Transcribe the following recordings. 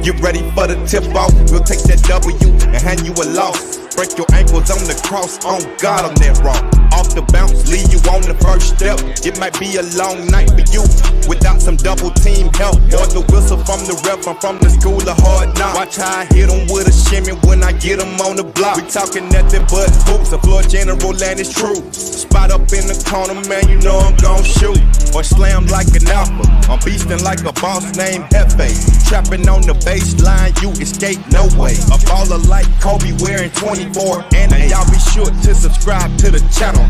Get ready for the tip off. We'll take that W and hand you a loss. Break your ankles on the cross. On God, I'm that raw. Off the bounce, leave you on the first step. It might be a long night for you without some double team help or the whistle from the ref. I'm from the school of hard knocks. Watch how I hit them with a shimmy when I get them on the block. We talking nothing but hoops. The floor general and it's true. Spot up in the corner, man, you know I'm gon' shoot. Or slam like an alpha. I'm beastin' like a boss named Hefe. Trapping on the baseline, you escape no way. A baller like Kobe wearing 24. And y'all be sure to subscribe to the channel.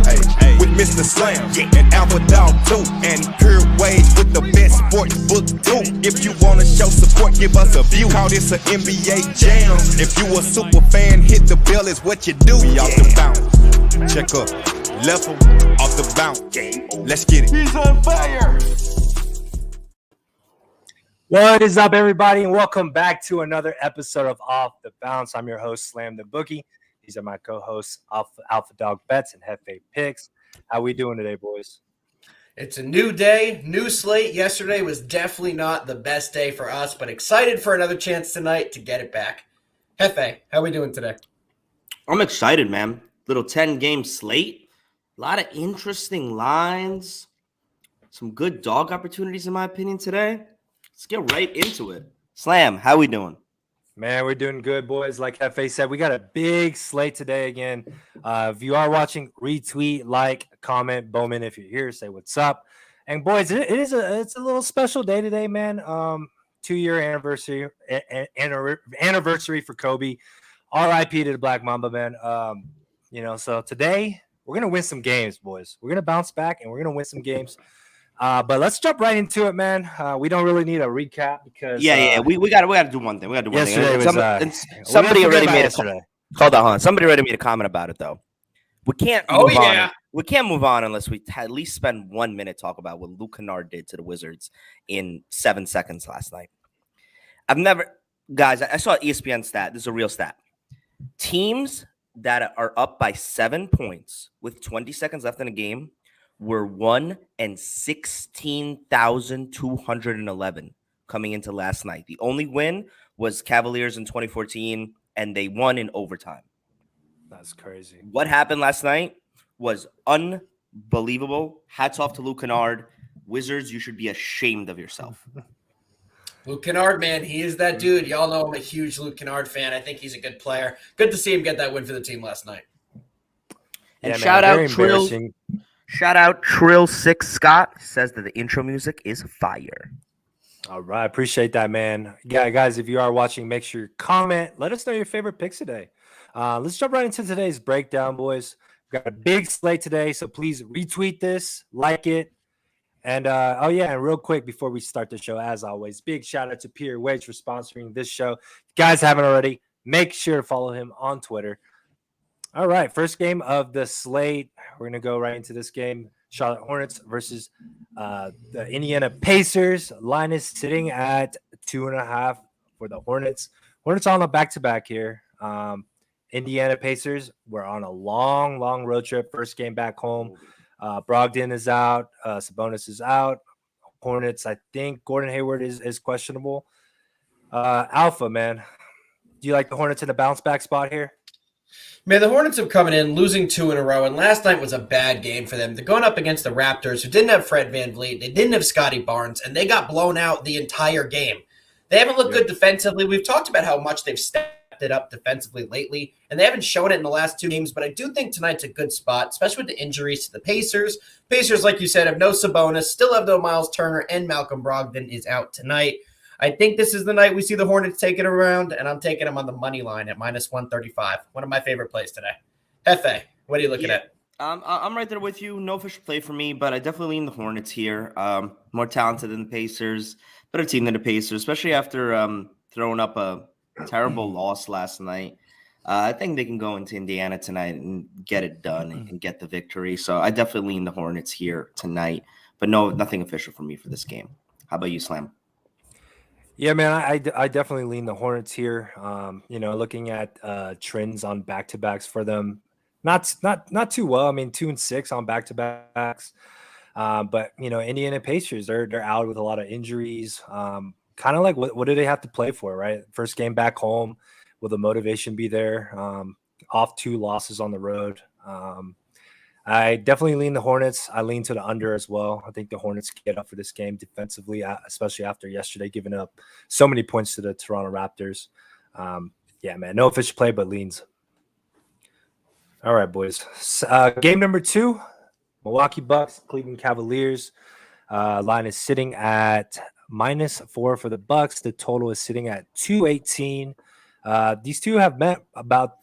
With Mr. Slam and Alpha Dog too. And Pure Waves with the best sports book too. If you wanna show support, give us a view. Call this an NBA jam. If you a super fan, hit the bell is what you do. We off the bounce. Check up. Level off the bounce. Let's get it. He's on fire. What is up, everybody, and welcome back to another episode of Off the Bounce. I'm your host, Slam the Bookie. These are my co-hosts, Alpha Dog Bets and Hefe Picks. How we doing today, boys? It's a new day, new slate. Yesterday was definitely not the best day for us, but excited for another chance tonight to get it back. Hefe, how we doing today? I'm excited, man. Little 10-game slate. A lot of interesting lines. Some good dog opportunities, in my opinion, today. Let's get right into it. Slam, how we doing? Man, we're doing good, boys. Like Hefe said, we got a big slate today again. If you are watching, retweet, like, comment. Bowman, if you're here, say what's up. And boys, it's a little special day today, man. 2-year anniversary for Kobe. R.I.P. to the Black Mamba, man. So today we're gonna win some games, boys. We're gonna bounce back and we're gonna win some games. But let's jump right into it, man. We don't really need a recap because we gotta do one thing. Yesterday was somebody already made a hold on. Somebody already made a comment about it though. We can't move on. We can't move on unless we at least spend 1 minute talk about what Luke Kennard did to the Wizards in 7 seconds last night. I saw an ESPN stat. This is a real stat. Teams that are up by 7 points with 20 seconds left in a game were 1-16,211 coming into last night. The only win was Cavaliers in 2014, and they won in overtime. That's crazy. What happened last night was unbelievable. Hats off to Luke Kennard. Wizards, you should be ashamed of yourself. Luke Kennard, man, he is that dude. Y'all know I'm a huge Luke Kennard fan. I think he's a good player. Good to see him get that win for the team last night. And shout out Trill 6 Scott says that the intro music is fire. All right, appreciate that, man. Yeah, guys, if you are watching, make sure you comment. Let us know your favorite picks today. Let's jump right into today's breakdown, boys. We've got a big slate today, so please retweet this, like it. And and real quick before we start the show, as always, big shout out to Pierre Wage for sponsoring this show. If you guys haven't already, make sure to follow him on Twitter. All right, first game of the slate. We're going to go right into this game. Charlotte Hornets versus the Indiana Pacers. Line is sitting at 2.5 for the Hornets. Hornets on a back-to-back here. Indiana Pacers, we're on a long road trip. First game back home. Brogdon is out. Sabonis is out. Hornets, I think Gordon Hayward is questionable. Alpha, man, do you like the Hornets in a bounce-back spot here? Man, the Hornets have come in losing 2 in a row, and last night was a bad game for them. They're going up against the Raptors, who didn't have Fred VanVleet. They didn't have Scotty Barnes, and they got blown out the entire game. They haven't looked good defensively. We've talked about how much they've stepped it up defensively lately, and they haven't shown it in the last 2 games, but I do think tonight's a good spot, especially with the injuries to the Pacers. Pacers, like you said, have no Sabonis, still have no Miles Turner, and Malcolm Brogdon is out tonight. I think this is the night we see the Hornets take it around, and I'm taking them on the money line at -135. One of my favorite plays today. Hefe, what are you looking at? I'm right there with you. No official play for me, but I definitely lean the Hornets here. More talented than the Pacers, better team than the Pacers, especially after throwing up a terrible loss last night. I think they can go into Indiana tonight and get it done and get the victory. So I definitely lean the Hornets here tonight, but no, nothing official for me for this game. How about you, Slam? Yeah, man, I definitely lean the Hornets here. Looking at trends on back-to-backs for them, not too well. I mean, 2-6 on back-to-backs. But Indiana Pacers, they're out with a lot of injuries. kind of like what do they have to play for, right? First game back home, will the motivation be there? Off 2 losses on the road. I definitely lean the Hornets. I lean to the under as well. I think the Hornets can get up for this game defensively, especially after yesterday giving up so many points to the Toronto Raptors. Yeah, man, no official play, but leans. All right, boys. Game number 2, Milwaukee Bucks, Cleveland Cavaliers. Line is sitting at -4 for the Bucks. The total is sitting at 218. These two have met about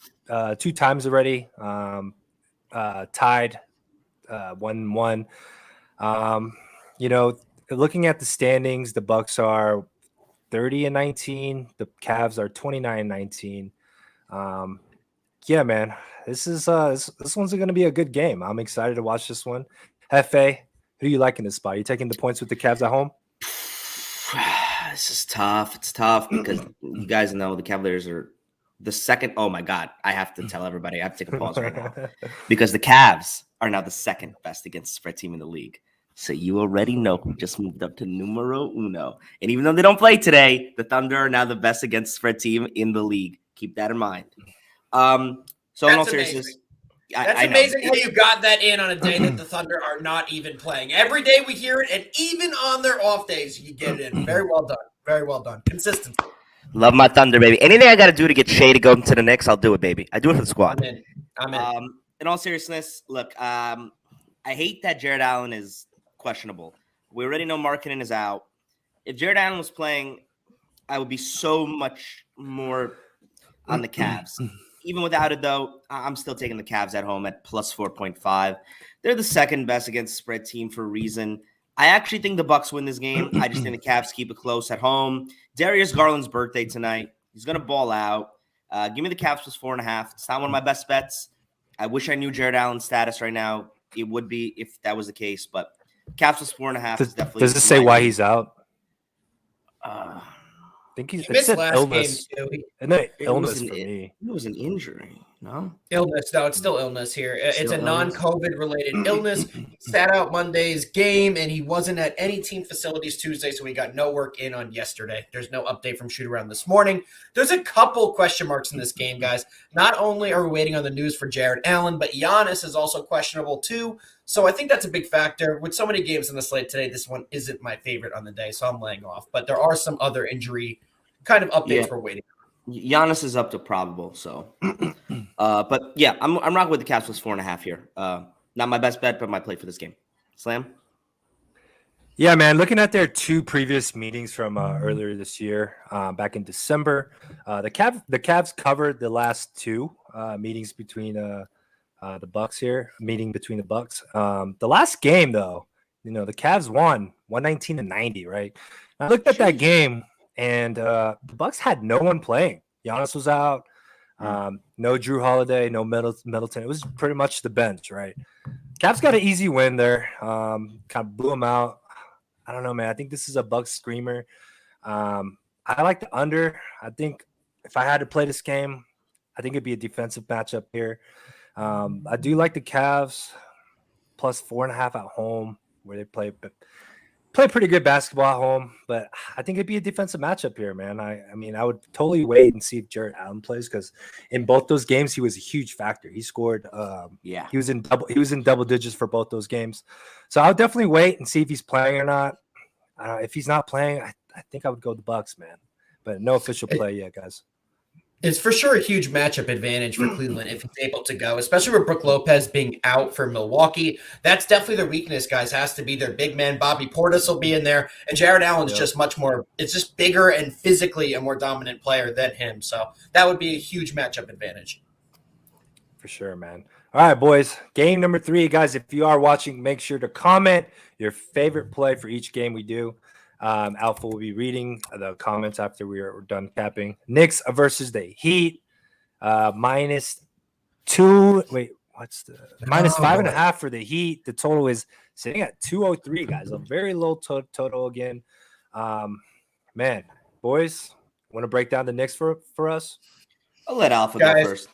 2 times already. Tied 1-1. Looking at the standings, the Bucks are 30-19. The Cavs are 29-19. Yeah, man, this one's going to be a good game. I'm excited to watch this one. Hefe, who do you like in this spot? Are you taking the points with the Cavs at home? This is tough. It's tough because you guys know the Cavaliers are the second. Oh my God. I have to tell everybody. I have to take a pause right now because the Cavs are now the second best against spread team in the league. So you already know who just moved up to numero uno. And even though they don't play today, the Thunder are now the best against spread team in the league. Keep that in mind. So in all seriousness, that's amazing how you got that in on a day that the Thunder are not even playing. Every day we hear it, and even on their off days, you get it in. Very well done. Very well done. Consistency. Love my Thunder, baby. Anything I got to do to get Shea to go to the Knicks, I'll do it, baby. I do it for the squad. I'm in. In all seriousness, look, I hate that Jared Allen is questionable. We already know Markkanen is out. If Jared Allen was playing, I would be so much more on the Cavs. Even without it, though, I'm still taking the Cavs at home at plus 4.5. They're the second best against spread team for a reason. I actually think the Bucks win this game. I just think the Cavs keep it close at home. Darius Garland's birthday tonight. He's going to ball out. Give me the Cavs plus 4.5. It's not one of my best bets. I wish I knew Jared Allen's status right now. It would be if that was the case, but Cavs plus 4.5 is definitely. Does it say why he's out? I think he missed last illness. Game too. And then illness for me. It was an injury, no? Illness. No, it's still illness here. It's a non-COVID related illness. He sat out Monday's game, and he wasn't at any team facilities Tuesday, so he got no work in on yesterday. There's no update from Shoutout this morning. There's a couple question marks in this game, guys. Not only are we waiting on the news for Jared Allen, but Giannis is also questionable too. So I think that's a big factor. With so many games in the slate today, this one isn't my favorite on the day, so I'm laying off. But there are some other injury kind of updates we're waiting on. Giannis is up to probable, so. But yeah, I'm rocking with the Cavs plus 4.5 here. Not my best bet, but my play for this game. Slam? Yeah, man. Looking at their 2 previous meetings from earlier this year, back in December, the Cavs covered the last 2 meetings between the Bucks here. Meeting between the Bucks. The last game, though, the Cavs won 119-90. Right. I looked at that game, and the Bucks had no one playing. Giannis was out. No Drew Holiday, no Middleton. It was pretty much the bench, right? Cavs got an easy win there. Kind of blew them out. I don't know, man. I think this is a Bucks screamer. I like the under. I think if I had to play this game, I think it'd be a defensive matchup here. I do like the Cavs plus 4.5 at home, where they play pretty good basketball at home, but I think it'd be a defensive matchup here, man. I mean, I would totally wait and see if Jared Allen plays, because in both those games he was a huge factor. He scored. He was in double digits for both those games, so I'll definitely wait and see if he's playing or not. If he's not playing, I think I would go the Bucks, man. But no official play yet, guys. It's for sure a huge matchup advantage for Cleveland if he's able to go, especially with Brook Lopez being out for Milwaukee. That's definitely their weakness, guys, has to be their big man. Bobby Portis will be in there, and Jared Allen's just much more – it's just bigger and physically a more dominant player than him. So that would be a huge matchup advantage. For sure, man. All right, boys. Game number 3, guys. If you are watching, make sure to comment your favorite play for each game we do. Alpha will be reading the comments after we're done capping. Knicks versus the Heat. -2. Wait, what's the -5.5 for the Heat? The total is sitting at 203, guys. A very low total again. Man, boys, want to break down the Knicks for us? I'll let Alpha go first.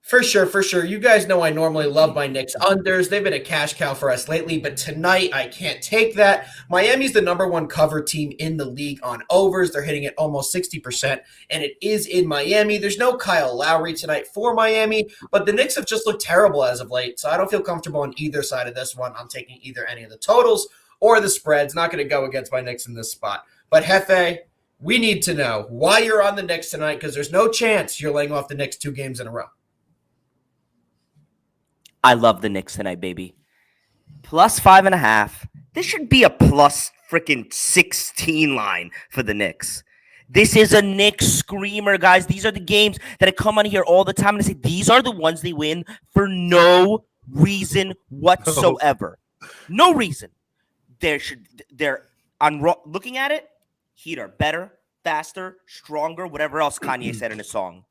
For sure, for sure. You guys know I normally love my Knicks unders. They've been a cash cow for us lately, but tonight I can't take that. Miami's the number one cover team in the league on overs. They're hitting it almost 60%, and it is in Miami. There's no Kyle Lowry tonight for Miami, but the Knicks have just looked terrible as of late, so I don't feel comfortable on either side of this one. I'm taking either any of the totals or the spreads. Not going to go against my Knicks in this spot. But Hefe, we need to know why you're on the Knicks tonight, because there's no chance you're laying off the Knicks 2 games in a row. I love the Knicks tonight, baby. Plus 5.5. This should be a plus freaking 16 line for the Knicks. This is a Knicks screamer, guys. These are the games that I come on here all the time and I say these are the ones they win for reason whatsoever. No reason. They're on looking at it. Heat are better, faster, stronger, whatever else Kanye said in his song.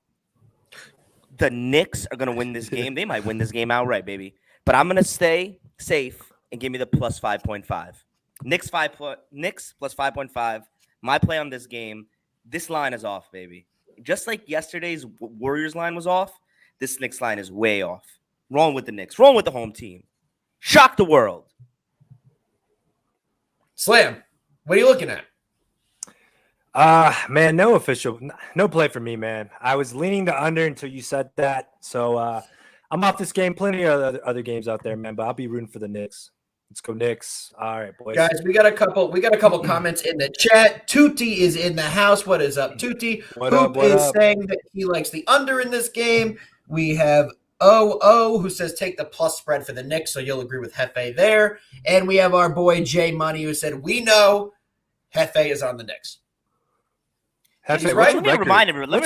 The Knicks are going to win this game. They might win this game outright, baby. But I'm going to stay safe and give me the plus 5.5. Knicks plus 5.5. My play on this game. This line is off, baby. Just like yesterday's Warriors line was off, this Knicks line is way off. Wrong with the Knicks. Wrong with the home team. Shock the world. Slam, what are you looking at? Man, no play for me, man. I was leaning the under until you said that. So I'm off this game. Plenty of other games out there, man, but I'll be rooting for the Knicks. Let's go Knicks. All right, boys. Guys, we got a couple comments in the chat. Tutti is in the house. What is up, Tutti? What Hoop up? is saying that he likes the under in this game. We have who says take the plus spread for the Knicks, so you'll agree with Hefe there. And we have our boy Jay Money who said we know Hefe is on the Knicks. Hefe, right. Let me remind everybody. Let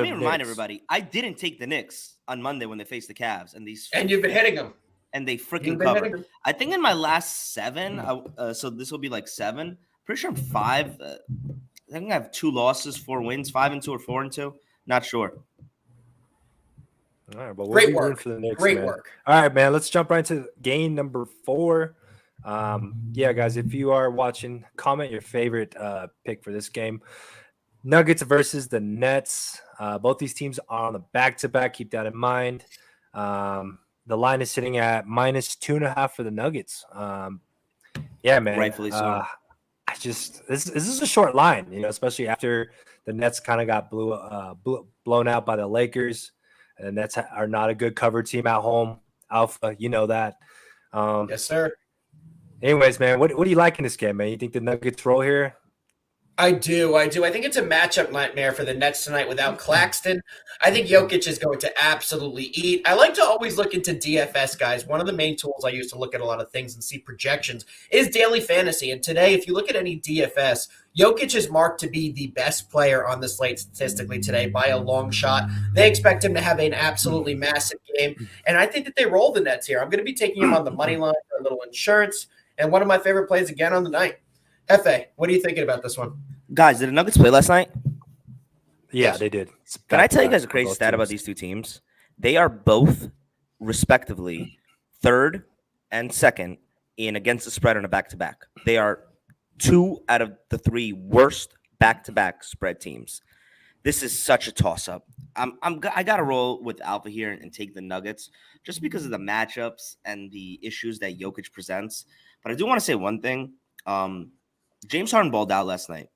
me remind everybody. I didn't take the Knicks on Monday when they faced the Cavs, and you've been hitting them. And they freaking covered. I think in my last 7, so this will be like 7. Pretty sure I'm 5. I think I have 2 losses, 4 wins, 5-2 or 4-2. Not sure. All right, but great work for the Knicks, Great man. work. All right, man. Let's jump right into game number 4. Yeah, guys, if you are watching, comment your favorite pick for this game. Nuggets versus the Nets. Both these teams are on the back-to-back. Keep that in mind. The line is sitting at minus 2.5 for the Nuggets. Yeah, man. Rightfully so. This is a short line, especially after the Nets kind of got blown out by the Lakers. And the Nets are not a good cover team at home. Alpha, you know that. Yes, sir. Anyways, man, what do you like in this game, man? You think the Nuggets roll here? I do. I think it's a matchup nightmare for the Nets tonight without Claxton. I think Jokic is going to absolutely eat. I like to always look into DFS, guys. One of the main tools I use to look at a lot of things and see projections is daily fantasy. And today, if you look at any DFS, Jokic is marked to be the best player on the slate statistically today by a long shot. They expect him to have an absolutely massive game. And I think that they roll the Nets here. I'm going to be taking him on the money line for a little insurance. And one of my favorite plays again on the night. Hefe, what are you thinking about this one? Guys, did the Nuggets play last night? Yeah, Yes. they did. Can I tell you guys a crazy stat about these two teams? They are both, respectively, 3rd and 2nd in against the spread on a back-to-back. They are 2 out of the 3 worst back-to-back spread teams. This is such a toss-up. I got to roll with Alpha here and take the Nuggets just because of the matchups and the issues that Jokic presents. But I do want to say one thing. James Harden balled out last night.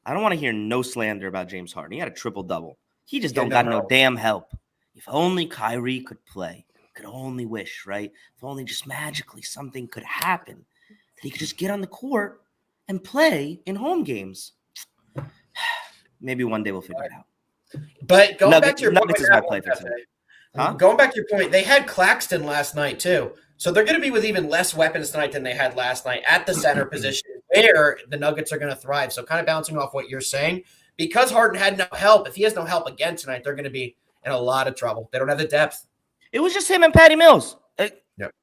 I don't want to hear no slander about James Harden. He had a triple-double. He just don't got no damn help. If only Kyrie could play. Could only wish, right? If only just magically something could happen. That he could just get on the court and play in home games. Maybe one day we'll figure it out. But going back to your point, Nuggets is my play for tonight. Huh? Going back to your point, they had Claxton last night too. So they're going to be with even less weapons tonight than they had last night at the center position where the Nuggets are going to thrive. So kind of bouncing off what you're saying, because Harden had no help, if he has no help again tonight, they're going to be in a lot of trouble. They don't have the depth. It was just him and Patty Mills. Yep.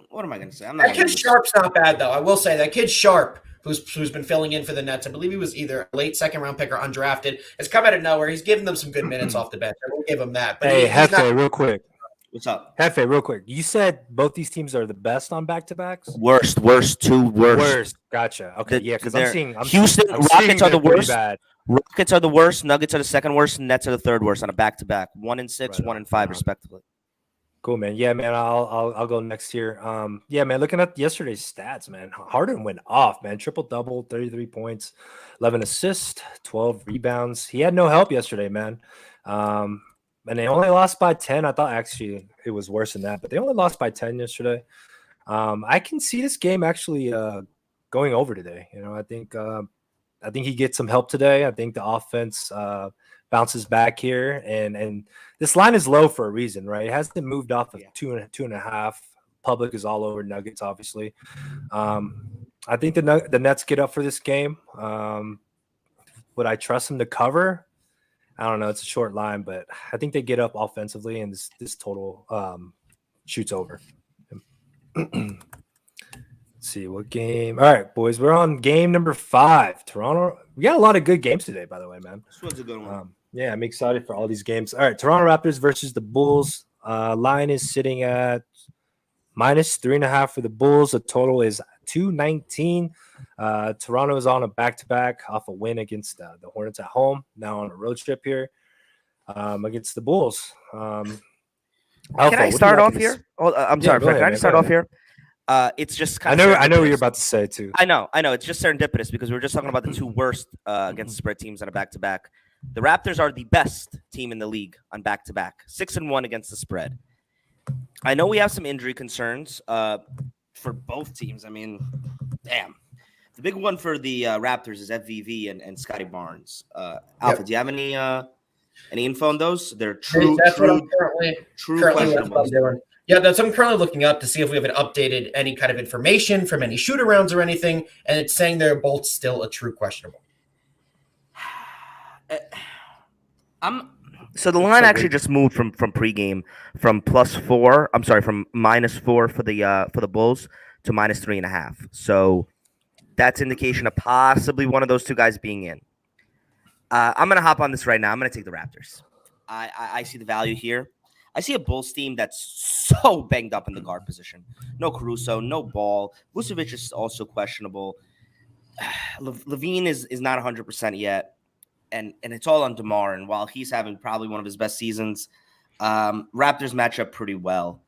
What am I going to say? That kid Sharp's not bad, though. I will say that kid Sharp, who's been filling in for the Nets, I believe he was either a late second-round pick or undrafted, has come out of nowhere. He's given them some good minutes off the bench. I will give him that. But hey, Hefe, real quick. What's up? Hefe, real quick. You said both these teams are the best on back-to-backs? Worst. Worst. Gotcha. Okay, yeah, because I'm seeing Houston Rockets are the worst. bad. Rockets are the worst, Nuggets are the second worst, and Nets are the third worst on a back-to-back. 1-6, Right on, 1-5, right on. respectively. Cool, man. Yeah, man. I'll go next here. Yeah, man. Looking at yesterday's stats, man. Harden went off, man. Triple double, 33 points, 11 assists, 12 rebounds. He had no help yesterday, man. And they only lost by 10. I thought actually it was worse than that, but they only lost by 10 yesterday. I can see this game actually going over today. You know, I think he gets some help today. I think the offense bounces back here, and this line is low for a reason, right? It hasn't moved off of 2.5. Public is all over Nuggets, obviously. I think the Nets get up for this game. Would I trust them to cover? I don't know. It's a short line, but I think they get up offensively, and this total shoots over. Let's see what game. All right, boys, we're on game number 5. Toronto. We got a lot of good games today, by the way, man. This one's a good one. Yeah, I'm excited for all these games. All right, Toronto Raptors versus the Bulls. Line is sitting at -3.5 for the Bulls. The total is 219. Toronto is on a back-to-back off a win against the Hornets at home. Now on a road trip here against the Bulls. Can I start off here? Oh, I'm sorry, Fred. Can I just start off here? It's just kind of. I know what you're about to say too. I know. It's just serendipitous because we were just talking about the two worst against the spread teams on a back-to-back. The Raptors are the best team in the league on back-to-back, 6-1 against the spread. I know we have some injury concerns for both teams. I mean, damn. The big one for the Raptors is FVV and Scotty Barnes. Alpha, do you have any info on those? They're true. That's what I'm currently questionable. Yeah, that's what I'm currently looking up to see if we haven't updated any kind of information from any shoot-arounds or anything, and it's saying they're both still a true questionable. So the line actually just moved from pregame from +4. I'm sorry, from -4 for the Bulls to -3.5. So that's indication of possibly one of those two guys being in. I'm gonna hop on this right now. I'm gonna take the Raptors. I see the value here. I see a Bulls team that's so banged up in the guard position. No Caruso, no Ball. Vucevic is also questionable. Levine is not 100% yet. And it's all on DeMar. And while he's having probably one of his best seasons, Raptors match up pretty well.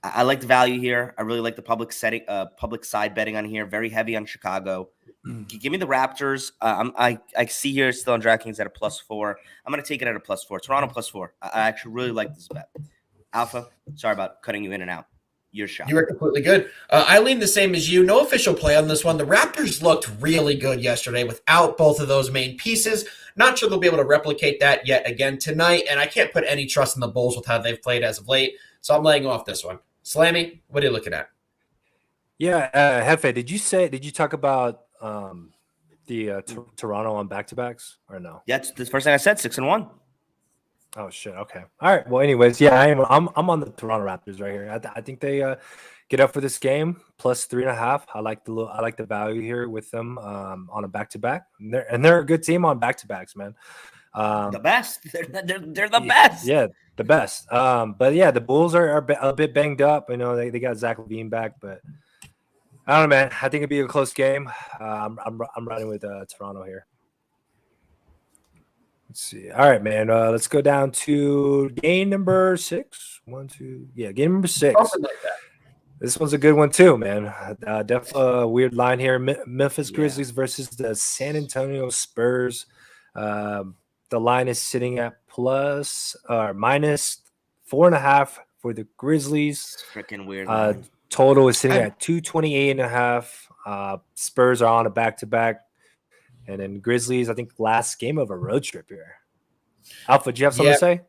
I like the value here. I really like the public side betting on here. Very heavy on Chicago. Give me the Raptors. I see here still on DraftKings at a +4. I'm going to take it at a +4. Toronto +4. I actually really like this bet. Alpha, sorry about cutting you in and out. Your shot. You were completely good. I lean the same as you. No official play on this one. The Raptors looked really good yesterday without both of those main pieces. Not sure they'll be able to replicate that yet again tonight, and I can't put any trust in the Bulls with how they've played as of late, so I'm laying off this one. Slammy, what are you looking at? Yeah, Hefe, did you talk about the Toronto on back-to-backs or no? Yeah, it's the first thing I said, 6-1. Oh shit. Okay. All right. Well, anyways, yeah, I'm on the Toronto Raptors right here. I think they get up for this game +3.5. I like the value here with them on a back-to-back. And they're a good team on back-to-backs, man. The best. They're the best. Yeah, the best. But yeah, the Bulls are a bit banged up. You know, they got Zach LaVine back, but I don't know, man. I think it'd be a close game. I'm riding with Toronto here. Let's see. All right, man. Let's go down to game number 6. 1, 2. Yeah, game number 6. Something like that. This one's a good one too, man. Definitely a weird line here. Memphis Grizzlies versus the San Antonio Spurs. The line is sitting at -4.5 for the Grizzlies. Freaking weird. Total is sitting at 228.5. Spurs are on a back-to-back. And then Grizzlies, I think, last game of a road trip here. Alpha, do you have something to say?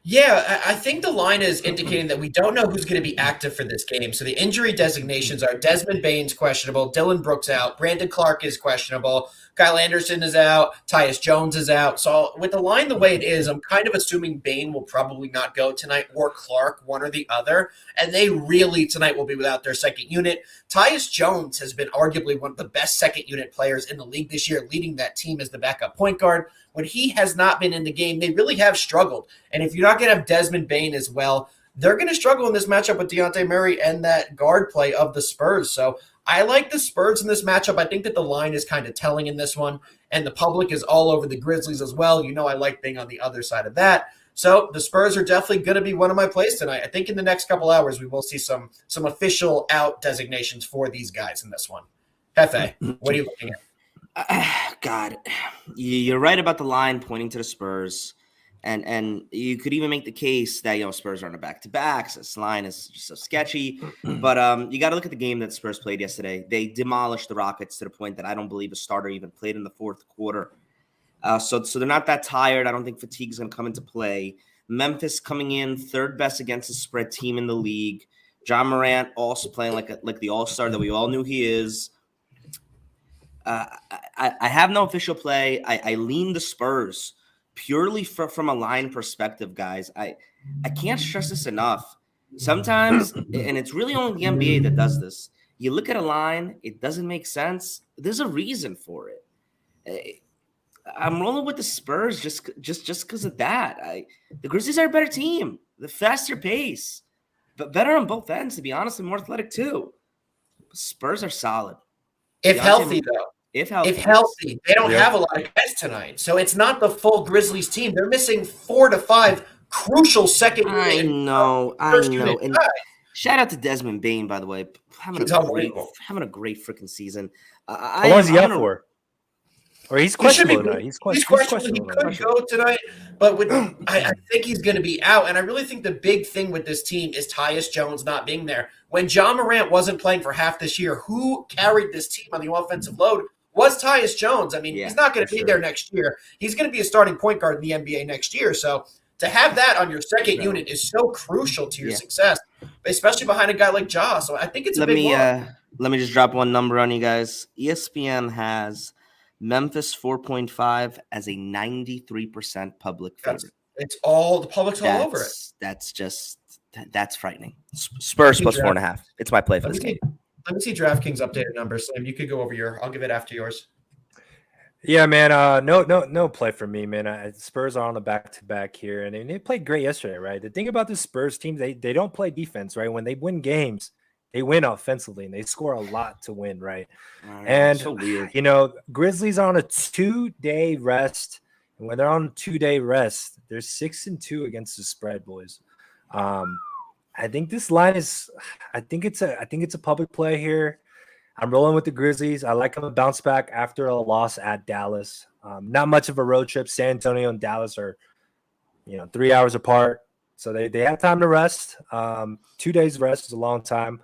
Yeah, I think the line is indicating that we don't know who's going to be active for this game. So the injury designations are Desmond Bane's questionable, Dylan Brooks out, Brandon Clark is questionable, Kyle Anderson is out, Tyus Jones is out. So with the line the way it is, I'm kind of assuming Bane will probably not go tonight, or Clark, one or the other. And they really tonight will be without their second unit. Tyus Jones has been arguably one of the best second unit players in the league this year, leading that team as the backup point guard. When he has not been in the game, they really have struggled. And if you're not going to have Desmond Bane as well, they're going to struggle in this matchup with Dejounte Murray and that guard play of the Spurs. So I like the Spurs in this matchup. I think that the line is kind of telling in this one, and the public is all over the Grizzlies as well. You know I like being on the other side of that. So the Spurs are definitely going to be one of my plays tonight. I think in the next couple hours we will see some official out designations for these guys in this one. Hefe, what are you looking at? God, you're right about the line pointing to the Spurs. And you could even make the case that, Spurs are on a back-to-back, so this line is just so sketchy. But you got to look at the game that Spurs played yesterday. They demolished the Rockets to the point that I don't believe a starter even played in the fourth quarter. So they're not that tired. I don't think fatigue is going to come into play. Memphis coming in third best against the spread team in the league. John Morant also playing like the all-star that we all knew he is. I have no official play. I lean the Spurs. Purely from a line perspective, guys, I can't stress this enough. Sometimes, and it's really only the NBA that does this, you look at a line, it doesn't make sense. There's a reason for it. I'm rolling with the Spurs just because of that. The Grizzlies are a better team, the faster pace, but better on both ends, to be honest, and more athletic too. Spurs are solid. If healthy, though. If healthy, they don't have a lot of guys tonight. So it's not the full Grizzlies team. They're missing 4 to 5 crucial second unit. I know. And shout out to Desmond Bane, by the way. Having a great freaking season. How long is he out for? Or he's questionable tonight. He's questionable. He could go tonight, but I think he's going to be out. And I really think the big thing with this team is Tyus Jones not being there. When John Morant wasn't playing for half this year, who carried this team on the offensive load was Tyus Jones. I mean, he's not going to be there next year. He's going to be a starting point guard in the NBA next year. So to have that on your second unit is so crucial to your success, especially behind a guy like Ja. So I think it's a big one. Let me just drop one number on you guys. ESPN has Memphis 4.5 as a 93% public favorite. It's all the public's all over it. That's frightening. Spurs plus 4.5. It's my play for this game. Let me see DraftKings updated numbers. Slim, you could go over I'll give it after yours. Yeah, man. No play for me, man. Spurs are on the back-to-back here, and they played great yesterday, right? The thing about the Spurs team, they don't play defense, right? When they win games, they win offensively, and they score a lot to win, right? And so weird. Grizzlies are on a 2-day rest, and when they're on a 2-day rest, they're 6-2 against the spread, boys. I think this line is. I think it's a public play here. I'm rolling with the Grizzlies. I like them to bounce back after a loss at Dallas. Not much of a road trip. San Antonio and Dallas are, 3 hours apart, so they have time to rest. 2 days rest is a long time.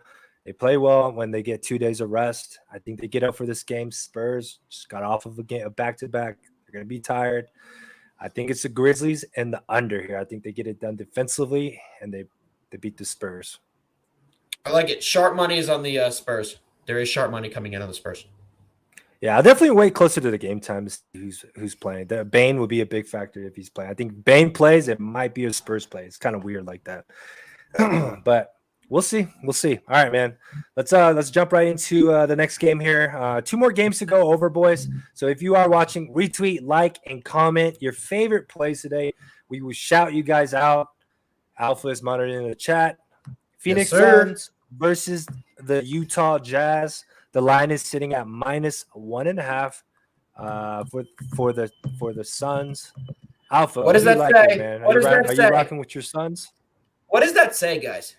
They play well when they get 2 days of rest. I think they get up for this game. Spurs just got off of a back-to-back. They're going to be tired. I think it's the Grizzlies and the under here. I think they get it done defensively, and they beat the Spurs. I like it. Sharp money is on the Spurs. There is sharp money coming in on the Spurs. Yeah, I'll definitely wait closer to the game time to see who's playing. Bane would be a big factor if he's playing. I think Bane plays, it might be a Spurs play. It's kind of weird like that. But we'll see. All right, man. Let's jump right into the next game here. 2 more games to go over, boys. So if you are watching, retweet, like, and comment your favorite plays today. We will shout you guys out. Alpha is monitoring the chat. Phoenix Suns versus the Utah Jazz. The line is sitting at -1.5 for the Suns. Alpha, what does that say? Man? Are you rocking with your Suns? What does that say, guys?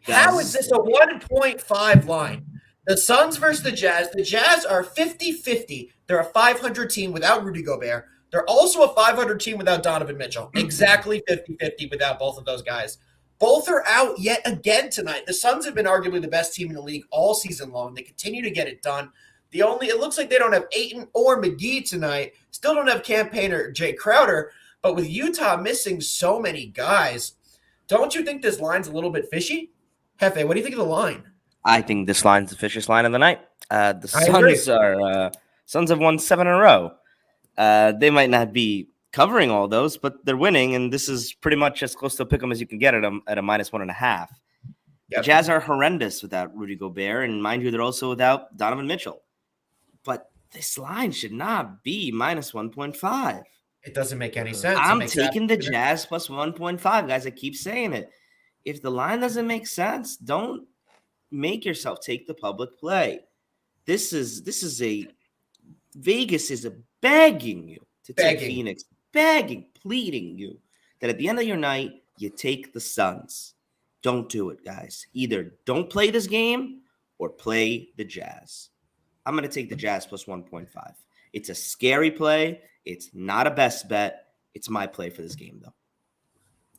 How is this a 1.5 line? The Suns versus the Jazz. The Jazz are 50-50. They're a 500 team without Rudy Gobert. They're also a 500 team without Donovan Mitchell. Exactly 50-50 without both of those guys. Both are out yet again tonight. The Suns have been arguably the best team in the league all season long. They continue to get it done. It looks like they don't have Ayton or McGee tonight. Still don't have Campaign or Jay Crowder. But with Utah missing so many guys, don't you think this line's a little bit fishy? Hefe, what do you think of the line? I think this line's the fishiest line of the night. The Suns have won 7 in a row. They might not be covering all those, but they're winning, and this is pretty much as close to a pick 'em as you can get at them at a -1.5. Yep. The Jazz are horrendous without Rudy Gobert, and mind you, they're also without Donovan Mitchell. But this line should not be -1.5. It doesn't make any sense. I'm taking the Jazz plus 1.5, guys. I keep saying it. If the line doesn't make sense, don't make yourself take the public play. Vegas is begging you to take Begging. Phoenix, pleading you that at the end of your night, you take the Suns. Don't do it, guys. Either don't play this game or play the Jazz. I'm going to take the Jazz plus 1.5. It's a scary play. It's not a best bet. It's my play for this game, though.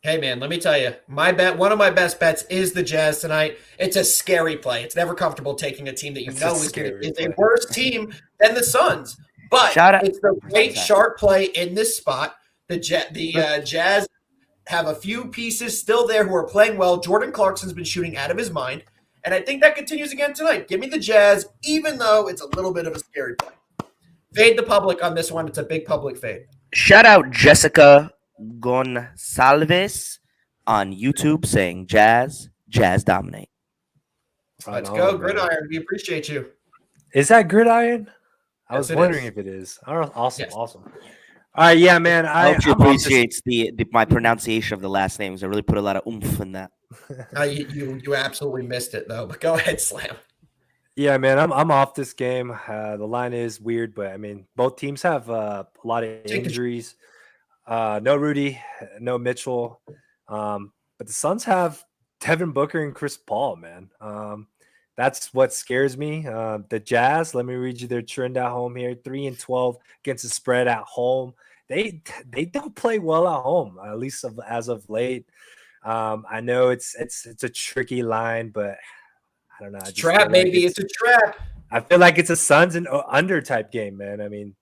Hey, man, let me tell you, one of my best bets is the Jazz tonight. It's a scary play. It's never comfortable taking a team that is a worse team than the Suns. But it's the great sharp play in this spot. The Jazz have a few pieces still there who are playing well. Jordan Clarkson's been shooting out of his mind. And I think that continues again tonight. Give me the Jazz, even though it's a little bit of a scary play. Fade the public on this one. It's a big public fade. Shout out Jessica Gonsalves on YouTube saying Jazz dominate. Let's go, Gridiron. We appreciate you. Is that Gridiron? I was wondering if it is. Awesome, yes. Awesome. All right, yeah, man. I hope you appreciate my pronunciation of the last names. I really put a lot of oomph in that. You absolutely missed it though. But go ahead, Slam. Yeah, man, I'm off this game. The line is weird, but I mean, both teams have a lot of injuries. No Rudy, no Mitchell, but the Suns have Devin Booker and Chris Paul. Man, that's what scares me. The Jazz. Let me read you their trend at home here: 3-12 against the spread at home. They don't play well at home, at least as of late. I know it's a tricky line, but I don't know. It's a trap, maybe. It's a trap. I feel like it's a Suns and under type game, man. I mean,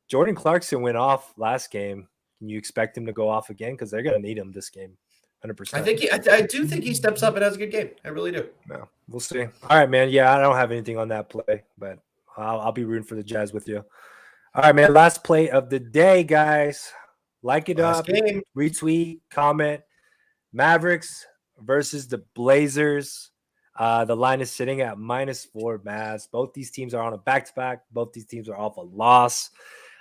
Jordan Clarkson went off last game. Can you expect him to go off again? Because they're going to need him this game, 100%. I do think he steps up and has a good game. I really do. No, we'll see. All right, man. Yeah, I don't have anything on that play, but I'll be rooting for the Jazz with you. All right, man. Last play of the day, guys. Like it up, retweet, comment. Mavericks versus the Blazers. The line is sitting at -4 Mavs. Both these teams are on a back-to-back. Both these teams are off a loss.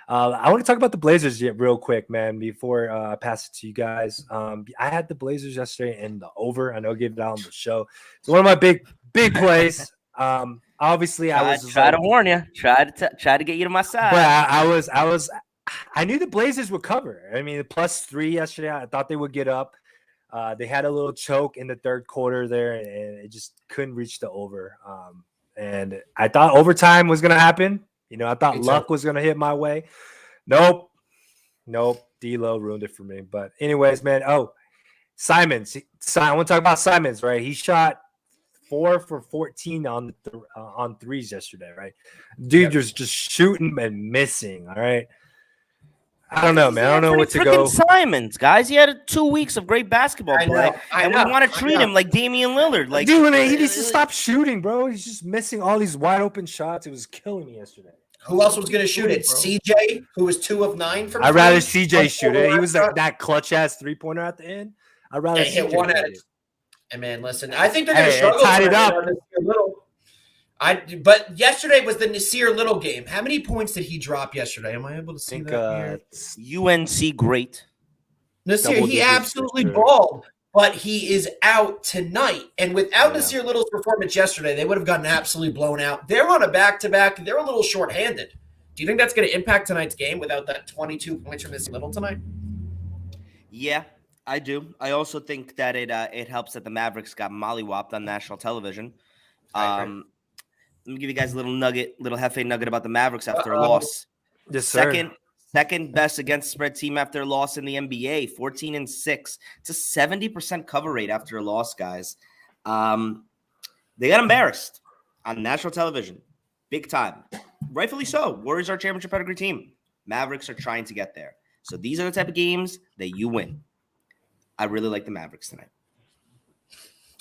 I want to talk about the Blazers real quick, man, before I pass it to you guys. I had the Blazers yesterday in the over. I know I gave it out on the show. It's one of my big plays. Obviously, I was try to warn you. Try to get you to my side. But I knew the Blazers would cover. I mean, +3 yesterday. I thought they would get up. They had a little choke in the third quarter there, and it just couldn't reach the over. And I thought overtime was going to happen. You know, I thought luck was going to hit my way. Nope. D-Lo ruined it for me. But anyways, man. Oh, Simons. I want to talk about Simons, right? He shot 4 for 14 on threes yesterday, right? Dude was just shooting and missing, all right? I don't know, man. I don't know what to go. Simons, guys. He had 2 weeks of great basketball play, and we want to treat him like Damian Lillard. Like, dude, man, he needs to stop shooting, bro. He's just missing all these wide open shots. It was killing me yesterday. Who else was going to shoot it? CJ, who was 2 of 9 from. I'd rather CJ shoot it. He was that clutch ass 3-pointer at the end. I'd rather hit one at it. And man, listen, I think they're going to struggle. Tied it up. But yesterday was the Nasir Little game. How many points did he drop yesterday? Am I able to see that here? UNC great. Nasir, he absolutely balled, but he is out tonight. And without Nasir Little's performance yesterday, they would have gotten absolutely blown out. They're on a back-to-back. They're a little shorthanded. Do you think that's going to impact tonight's game without that 22 points from Nasir Little tonight? Yeah, I do. I also think that it helps that the Mavericks got mollywopped on national television. Let me give you guys a little Hefe nugget about the Mavericks after a loss. Yes, sir. Second best against spread team after a loss in the NBA, 14-6. It's a 70% cover rate after a loss, guys. They got embarrassed on national television, big time. Rightfully so. Warriors are a championship pedigree team. Mavericks are trying to get there. So these are the type of games that you win. I really like the Mavericks tonight.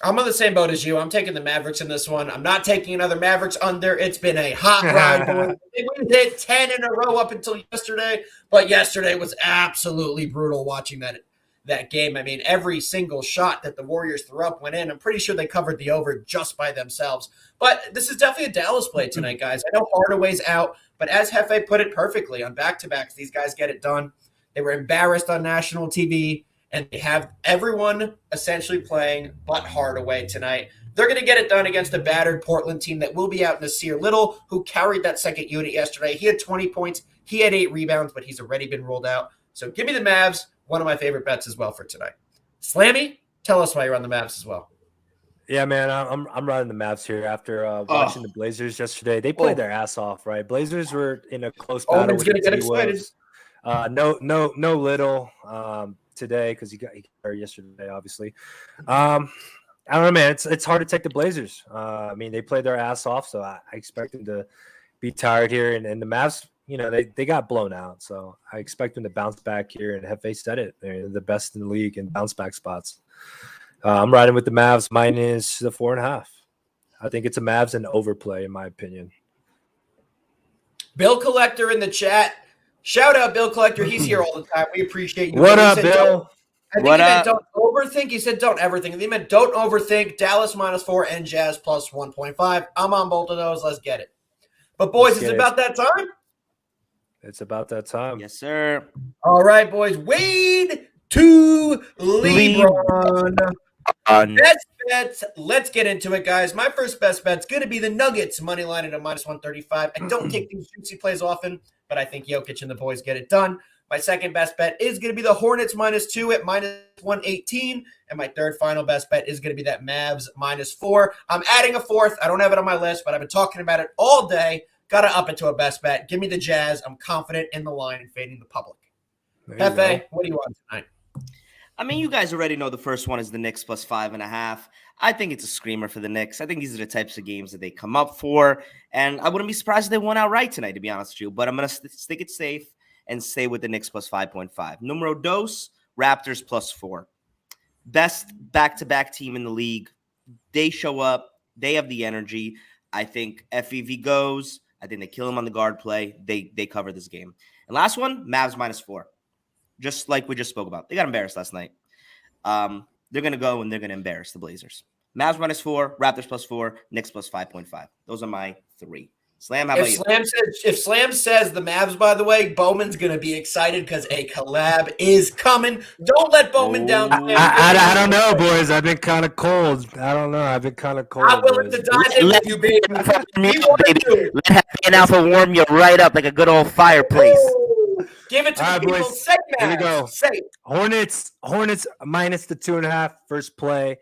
I'm on the same boat as you. I'm taking the Mavericks in this one. I'm not taking another Mavericks under. It's been a hot ride. We hit 10 in a row up until yesterday, but yesterday was absolutely brutal watching that game. I mean, every single shot that the Warriors threw up went in. I'm pretty sure they covered the over just by themselves. But this is definitely a Dallas play tonight, guys. I know Hardaway's out, but as Hefe put it perfectly, on back-to-backs, these guys get it done. They were embarrassed on national TV. And they have everyone essentially playing but Hardaway tonight. They're going to get it done against a battered Portland team that will be out Nasir Little, who carried that second unit yesterday. He had 20 points. He had 8 rebounds, but he's already been ruled out. So give me the Mavs, one of my favorite bets as well for tonight. Slammy, tell us why you're on the Mavs as well. Yeah, man, I'm riding the Mavs here after watching the Blazers yesterday. They played their ass off, right? Blazers were in a close battle. Owen's going to get excited. No Little today because he got hurt yesterday, obviously. I don't know, man. It's hard to take the Blazers. I mean, they played their ass off, so I expect them to be tired here. And the Mavs, they got blown out, so I expect them to bounce back here. And Hefe said it; they're the best in the league in bounce back spots. I'm riding with the Mavs minus the 4.5. I think it's a Mavs and overplay, in my opinion. Bill Collector in the chat. Shout out, Bill Collector. He's here all the time. We appreciate you. What up, Bill? I think he meant don't overthink. He said don't ever think. He meant don't overthink. Dallas -4 and Jazz plus 1.5. I'm on both of those. Let's get it. But, boys, it's about that time. It's about that time. Yes, sir. All right, boys. Wade to LeBron. Best bets. Let's get into it, guys. My first best bet's going to be the Nuggets money line at a -135. I don't take these juicy plays often, but I think Jokic and the boys get it done. My second best bet is going to be the Hornets -2 at -118. And my third final best bet is going to be that Mavs -4. I'm adding a fourth. I don't have it on my list, but I've been talking about it all day. Got to up it to a best bet. Give me the Jazz. I'm confident in the line and fading the public. Hefe, what do you want tonight? I mean, you guys already know the first one is the Knicks plus 5.5. I think it's a screamer for the Knicks. I think these are the types of games that they come up for. And I wouldn't be surprised if they won outright tonight, to be honest with you. But I'm going to stick it safe and stay with the Knicks plus 5.5. Numero dos, Raptors plus 4. Best back-to-back team in the league. They show up. They have the energy. I think FEV goes. I think they kill him on the guard play. They cover this game. And last one, Mavs -4. Just like we just spoke about. They got embarrassed last night. They're going to go and they're going to embarrass the Blazers. Mavs -4, Raptors +4, Knicks plus 5.5. Those are my 3. Slam, how about you? If Slam says the Mavs, by the way, Bowman's going to be excited because a collab is coming. Don't let Bowman down. I don't know, boys. I've been kind of cold. I don't know. I've been kind of cold. I'm willing to dive in with you, baby. Let an alpha warm you right up like a good old fireplace. Give it to the people. Boys. Say Here we go. Say Hornets minus the 2.5. First play.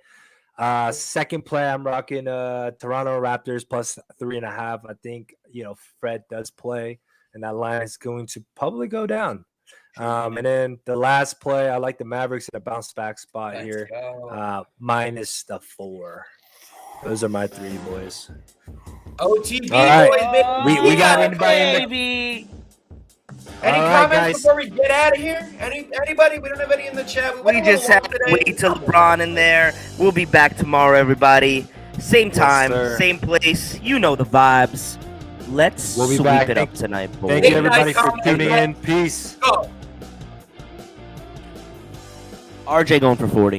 Second play, I'm rocking Toronto Raptors plus 3.5. I think Fred does play, and that line is going to probably go down. And then the last play, I like the Mavericks in a bounce back spot here, minus the 4. Those are my 3, boys. OTB, right. boys, We got anybody in the baby. Any All right, comments guys. before we get out of here? Anybody? We don't have any in the chat. We just have to wait till LeBron in there. We'll be back tomorrow, everybody. Same time, same place. You know the vibes. Let's We'll be sweep back. it up tonight, boys. Thank you, everybody, for tuning in. Peace. Go. RJ going for 40.